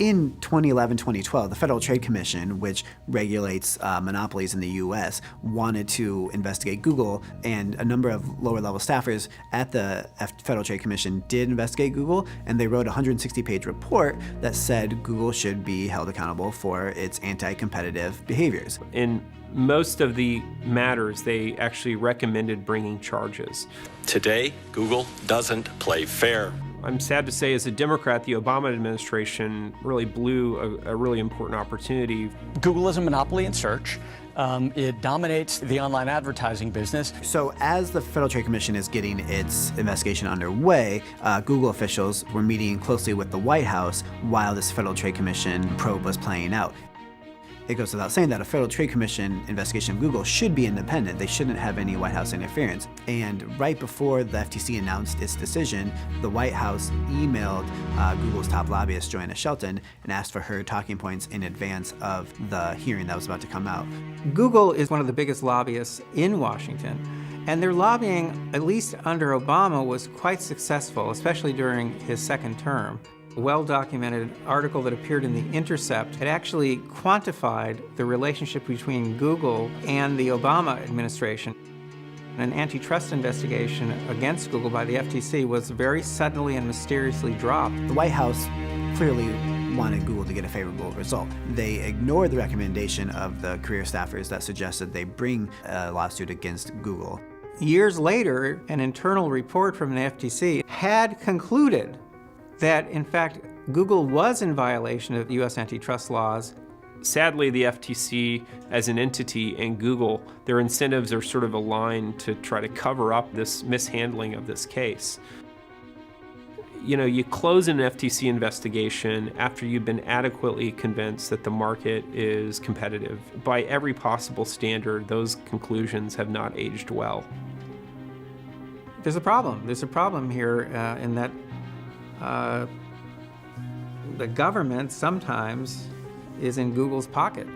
In 2011-2012, the Federal Trade Commission, which regulates monopolies in the U.S., wanted to investigate Google, and a number of lower-level staffers at the Federal Trade Commission did investigate Google, and they wrote a 160-page report that said Google should be held accountable for its anti-competitive behaviors. In most of the matters, they actually recommended bringing charges. Today, Google doesn't play fair. I'm sad to say, as a Democrat, the Obama administration really blew a really important opportunity. Google is a monopoly in search. It dominates the online advertising business. So as the Federal Trade Commission is getting its investigation underway, Google officials were meeting closely with the White House while this Federal Trade Commission probe was playing out. It goes without saying that a Federal Trade Commission investigation of Google should be independent. They shouldn't have any White House interference. And right before the FTC announced its decision, the White House emailed Google's top lobbyist, Joanna Shelton, and asked for her talking points in advance of the hearing that was about to come out. Google is one of the biggest lobbyists in Washington, and their lobbying, at least under Obama, was quite successful, especially during his second term. A well-documented article that appeared in The Intercept had actually quantified the relationship between Google and the Obama administration. An antitrust investigation against Google by the FTC was very suddenly and mysteriously dropped. The White House clearly wanted Google to get a favorable result. They ignored the recommendation of the career staffers that suggested they bring a lawsuit against Google. Years later, an internal report from the FTC had concluded that, in fact, Google was in violation of U.S. antitrust laws. Sadly, the FTC as an entity and Google, their incentives are sort of aligned to try to cover up this mishandling of this case. You know, you close an FTC investigation after you've been adequately convinced that the market is competitive. By every possible standard, those conclusions have not aged well. There's a problem. There's a problem here in that the government sometimes is in Google's pocket.